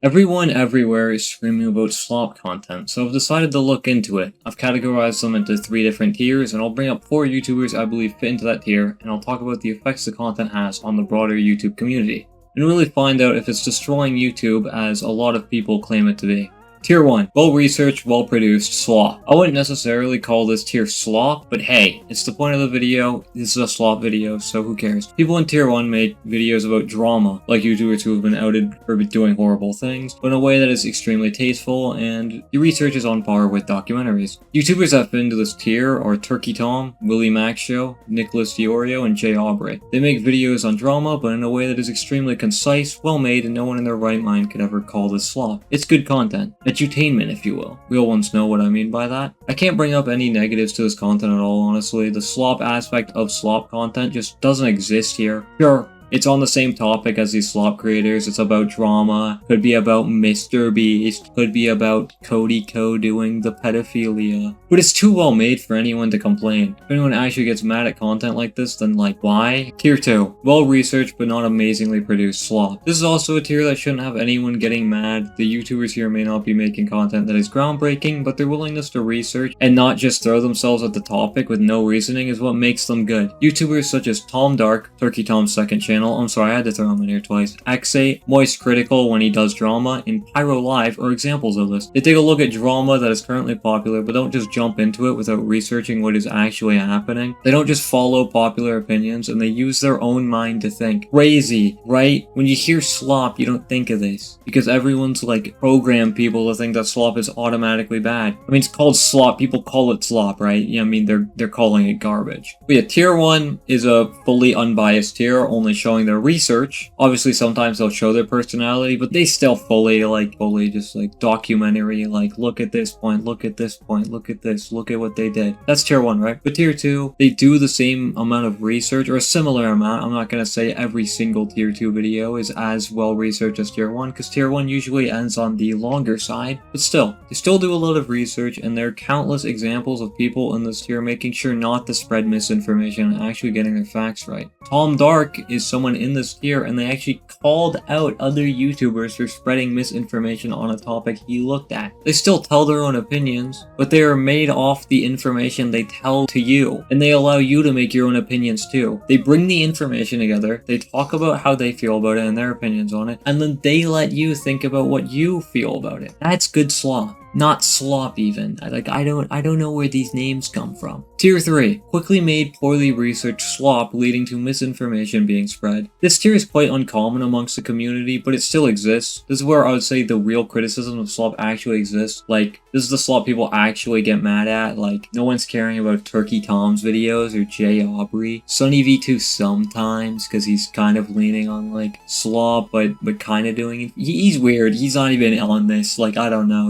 Everyone everywhere is screaming about slop content, so I've decided to look into it. I've categorized them into 3 different tiers, and I'll bring up 4 YouTubers I believe fit into that tier, and I'll talk about the effects the content has on the broader YouTube community, and really find out if it's destroying YouTube as a lot of people claim it to be. Tier 1. Well-researched, well-produced slop. I wouldn't necessarily call this tier slop, but hey, it's the point of the video. This is a slop video, so who cares? People in tier 1 make videos about drama, like YouTubers who have been outed for doing horrible things, but in a way that is extremely tasteful, and the research is on par with documentaries. YouTubers that fit into this tier are Turkey Tom, Willie Max Show, Nicholas Diorio, and Jay Aubrey. They make videos on drama, but in a way that is extremely concise, well-made, and no one in their right mind could ever call this slop. It's good content. Edutainment, if you will. Real ones know what I mean by that. I can't bring up any negatives to this content at all, honestly. The slop aspect of slop content just doesn't exist here. Sure, it's on the same topic as these slop creators. It's about drama, could be about Mr. Beast, could be about Cody Co doing the pedophilia. But it's too well made for anyone to complain. If anyone actually gets mad at content like this, then like, why? Tier 2. Well researched but not amazingly produced slop. This is also a tier that shouldn't have anyone getting mad. The YouTubers here may not be making content that is groundbreaking, but their willingness to research and not just throw themselves at the topic with no reasoning is what makes them good. YouTubers such as Tom Dark, Turkey Tom's second channel, I'm sorry, I had to throw him in here twice. X8, Moist Critical when he does drama, and Pyro Live are examples of this. They take a look at drama that is currently popular, but don't just jump into it without researching what is actually happening. They don't just follow popular opinions, and they use their own mind to think. Crazy, right? When you hear slop, you don't think of this, because everyone's like programmed people to think that slop is automatically bad. I mean, it's called slop, people call it slop, right? Yeah, I mean, they're calling it garbage. But yeah, tier 1 is a fully unbiased tier, only showing their research. Obviously, sometimes they'll show their personality, but they still fully just like documentary, like, look at this point, look at this point, look at this, look at what they did. That's tier 1, right? But tier 2, they do the same amount of research, or a similar amount. I'm not gonna say every single tier 2 video is as well researched as tier 1, because tier 1 usually ends on the longer side, but still, they still do a lot of research, and there are countless examples of people in this tier making sure not to spread misinformation and actually getting their facts right. Tom Dark is someone in this tier, and they actually called out other YouTubers for spreading misinformation on a topic he looked at. They still tell their own opinions, but they are made off the information they tell to you, and they allow you to make your own opinions too. They bring the information together, they talk about how they feel about it and their opinions on it, and then they let you think about what you feel about it. That's good slop. Not slop even. I don't know where these names come from. Tier 3. Quickly made, poorly researched slop leading to misinformation being spread. This tier is quite uncommon amongst the community, but it still exists. This is where I would say the real criticism of slop actually exists. Like, this is the slop people actually get mad at. Like, no one's caring about Turkey Tom's videos or Jay Aubrey. Sunny V2 sometimes, because he's kind of leaning on like slop, but kind of doing it. He's weird. He's not even on this. Like, I don't know.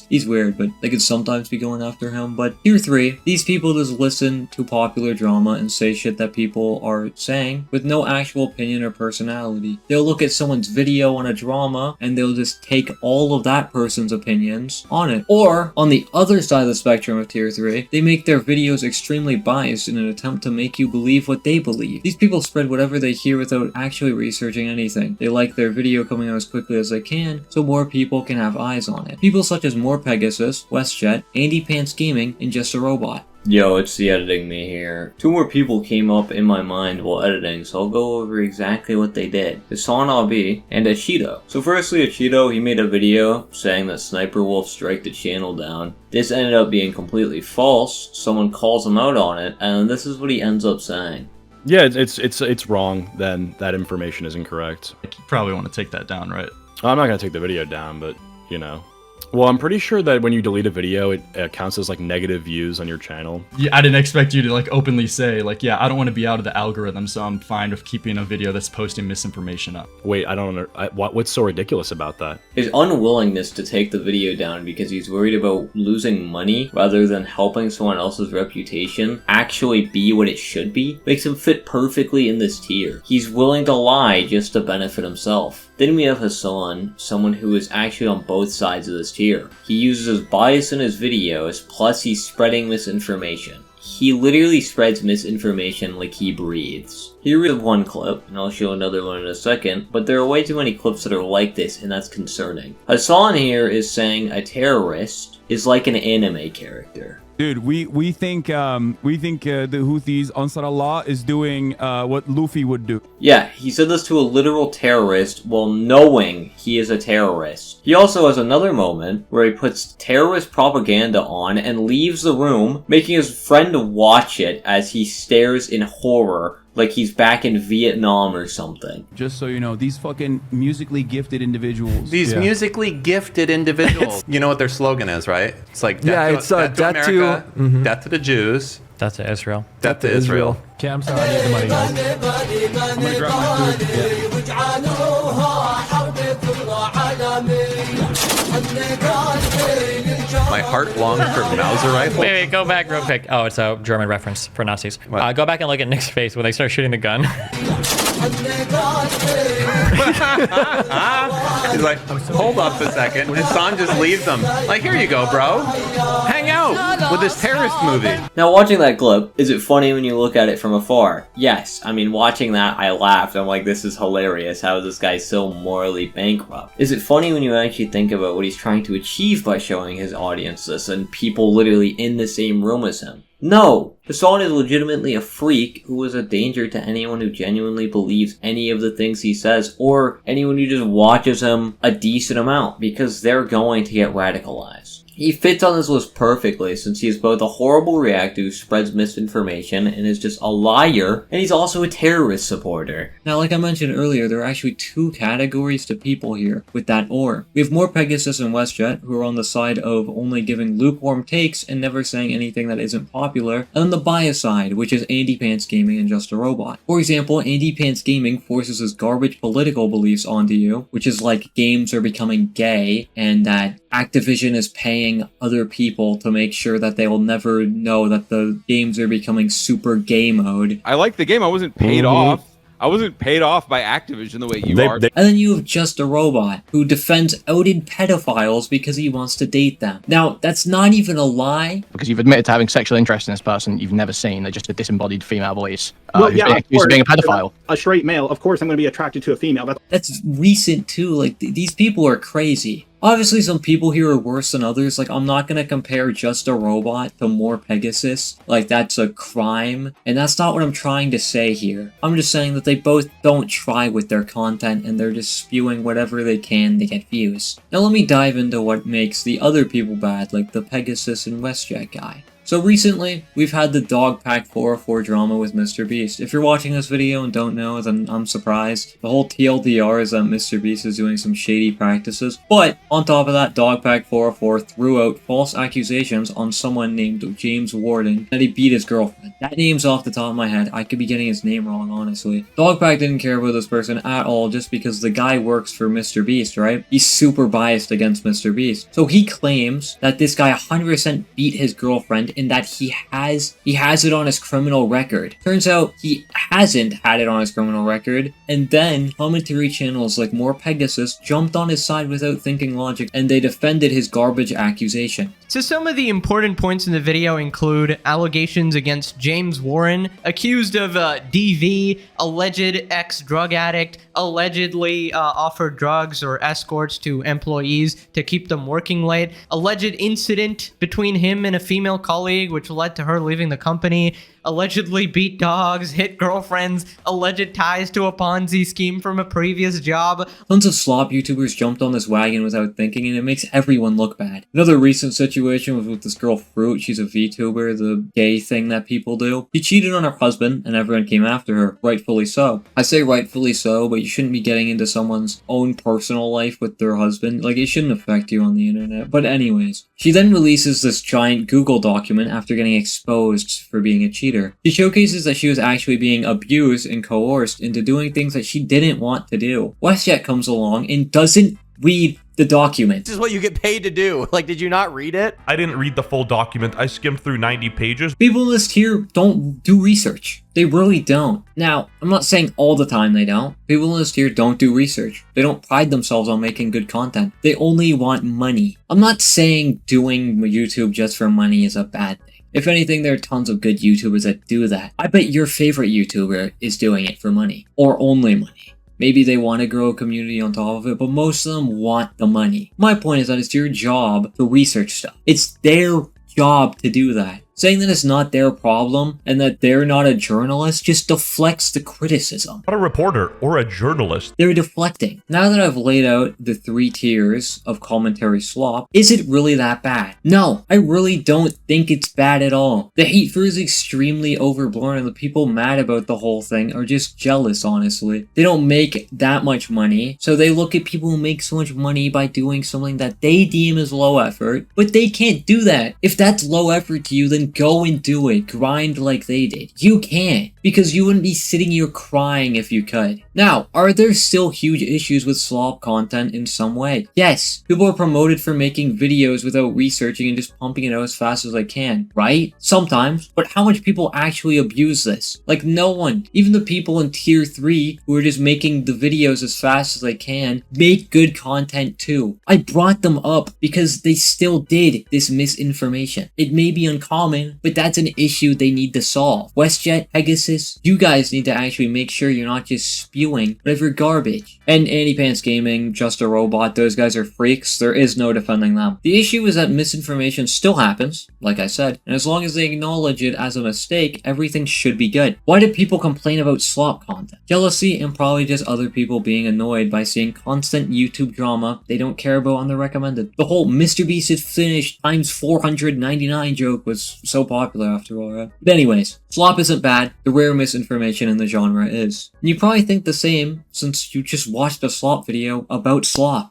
He's weird, but they could sometimes be going after him. But tier 3, these people just listen to popular drama and say shit that people are saying with no actual opinion or personality. They'll look at someone's video on a drama and they'll just take all of that person's opinions on it. Or, on the other side of the spectrum of tier 3, they make their videos extremely biased in an attempt to make you believe what they believe. These people spread whatever they hear without actually researching anything. They like their video coming out as quickly as they can so more people can have eyes on it. People such as More Pegasus, WestJet, Andy Pants Gaming, and Just a Robot. Yo, it's the editing me here. 2 more people came up in my mind while editing, so I'll go over exactly what they did. Hassan Abi and Achido. So firstly, Achido, he made a video saying that Sniper Wolf strike the channel down. This ended up being completely false. Someone calls him out on it, and this is what he ends up saying. Yeah, it's wrong. Then that information is incorrect. You probably want to take that down, right? I'm not gonna take the video down, but you know. Well, I'm pretty sure that when you delete a video, it counts as like negative views on your channel. Yeah, I didn't expect you to like openly say like, yeah, I don't want to be out of the algorithm, so I'm fine with keeping a video that's posting misinformation up. Wait, I don't know. What's so ridiculous about that? His unwillingness to take the video down because he's worried about losing money rather than helping someone else's reputation actually be what it should be makes him fit perfectly in this tier. He's willing to lie just to benefit himself. Then we have Hassan, someone who is actually on both sides of this tier. He uses his bias in his videos, plus he's spreading misinformation. He literally spreads misinformation like he breathes. Here is one clip, and I'll show another one in a second, but there are way too many clips that are like this, and that's concerning. Hassan here is saying a terrorist is like an anime character. Dude, we think the Houthis, Ansar Allah, is doing what Luffy would do. Yeah, he said this to a literal terrorist while knowing he is a terrorist. He also has another moment where he puts terrorist propaganda on and leaves the room, making his friend watch it as he stares in horror like he's back in Vietnam or something. Just so you know, these fucking musically gifted individuals. These musically gifted individuals. You know what their slogan is, right? It's like death to America, death to the Jews, Death to Israel. death to Israel. Okay, I'm sorry, I need the money, guys. I'm gonna grab my food. My heart longs for Mauser rifle. Wait, go back real quick. Oh, it's a German reference for Nazis. Go back and look at Nick's face when they start shooting the gun. He's like, hold up a second. Hassan just leaves them. Like, here you go, bro. Hang out with this terrorist movie. Now, watching that clip, is it funny when you look at it from afar? Yes. I mean, watching that, I laughed. I'm like, this is hilarious. How is this guy so morally bankrupt? Is it funny when you actually think about what he's trying to achieve by showing his audience this and people literally in the same room as him? No! Hassan is legitimately a freak who is a danger to anyone who genuinely believes any of the things he says, or anyone who just watches him a decent amount, because they're going to get radicalized. He fits on this list perfectly since he is both a horrible reactor who spreads misinformation and is just a liar, and he's also a terrorist supporter. Now, like I mentioned earlier, there are actually two categories to people here with that or. We have more Pegasus and WestJet, who are on the side of only giving lukewarm takes and never saying anything that isn't popular, and on the bias side, which is Andy Pants Gaming and Just a Robot. For example, Andy Pants Gaming forces his garbage political beliefs onto you, which is like games are becoming gay, and that Activision is paying other people to make sure that they will never know that the games are becoming super gay mode. I like the game. I wasn't paid off. I wasn't paid off by Activision the way you are. And then you have Just a Robot, who defends outed pedophiles because he wants to date them. Now, that's not even a lie. Because you've admitted to having sexual interest in this person you've never seen. They're just a disembodied female voice who's being a pedophile. A straight male, of course I'm going to be attracted to a female. That's recent too. Like, these people are crazy. Obviously, some people here are worse than others. Like, I'm not gonna compare Just a Robot to more Pegasus. Like, that's a crime. And that's not what I'm trying to say here. I'm just saying that they both don't try with their content and they're just spewing whatever they can to get views. Now let me dive into what makes the other people bad, like the Pegasus and WestJet guy. So recently, we've had the Dog Pack 404 drama with Mr. Beast. If you're watching this video and don't know, then I'm surprised. The whole TLDR is that Mr. Beast is doing some shady practices. But, on top of that, Dog Pack 404 threw out false accusations on someone named James Warden that he beat his girlfriend. That name's off the top of my head. I could be getting his name wrong, honestly. Dog Pack didn't care about this person at all just because the guy works for Mr. Beast, right? He's super biased against Mr. Beast. So he claims that this guy 100% beat his girlfriend in that he has it on his criminal record. Turns out he hasn't had it on his criminal record, and then commentary channels like More Pegasus jumped on his side without thinking logic, and they defended his garbage accusation. So some of the important points in the video include allegations against James Warren, accused of DV, alleged ex-drug addict, allegedly offered drugs or escorts to employees to keep them working late, alleged incident between him and a female colleague which led to her leaving the company, allegedly beat dogs, hit girlfriends, alleged ties to a Ponzi scheme from a previous job. Tons of slop YouTubers jumped on this wagon without thinking, and it makes everyone look bad. Another recent situation was with this girl Fruit. She's a VTuber, the gay thing that people do. She cheated on her husband, and everyone came after her, rightfully so. I say rightfully so, but you shouldn't be getting into someone's own personal life with their husband. Like, it shouldn't affect you on the internet. But anyways, she then releases this giant Google document after getting exposed for being a cheater. She showcases that she was actually being abused and coerced into doing things that she didn't want to do. WestJet comes along and doesn't read the document. This is what you get paid to do. Like, did you not read it? I didn't read the full document. I skimmed through 90 pages. People in this tier don't do research. They really don't. Now, I'm not saying all the time they don't. People in this tier don't do research. They don't pride themselves on making good content. They only want money. I'm not saying doing YouTube just for money is a bad thing. If anything, there are tons of good YouTubers that do that. I bet your favorite YouTuber is doing it for money. Or only money. Maybe they want to grow a community on top of it, but most of them want the money. My point is that it's your job to research stuff. It's their job to do that. Saying that it's not their problem and that they're not a journalist just deflects the criticism. Not a reporter or a journalist. They're deflecting. Now that I've laid out the 3 tiers of commentary slop, is it really that bad? No, I really don't think it's bad at all. The hate for is extremely overblown and the people mad about the whole thing are just jealous, honestly. They don't make that much money, so they look at people who make so much money by doing something that they deem as low effort, but they can't do that. If that's low effort to you, then go and do it. Grind like they did. You can't, because you wouldn't be sitting here crying if you could. Now, are there still huge issues with slop content in some way? Yes. People are promoted for making videos without researching and just pumping it out as fast as they can, right? Sometimes. But how much people actually abuse this? Like, no one. Even the people in tier 3 who are just making the videos as fast as they can make good content too. I brought them up because they still did this misinformation. It may be uncommon, but that's an issue they need to solve. WestJet, Pegasus, you guys need to actually make sure you're not just spewing whatever garbage. And Andy Pants Gaming, Just a Robot, those guys are freaks. There is no defending them. The issue is that misinformation still happens, like I said, and as long as they acknowledge it as a mistake, everything should be good. Why do people complain about slop content? Jealousy and probably just other people being annoyed by seeing constant YouTube drama they don't care about on the recommended. The whole Mr. Beast is finished times 499 joke was so popular after all, right? But anyways, slop isn't bad. The rare misinformation in the genre is. And you probably think the same since you just watched a slop video about slop.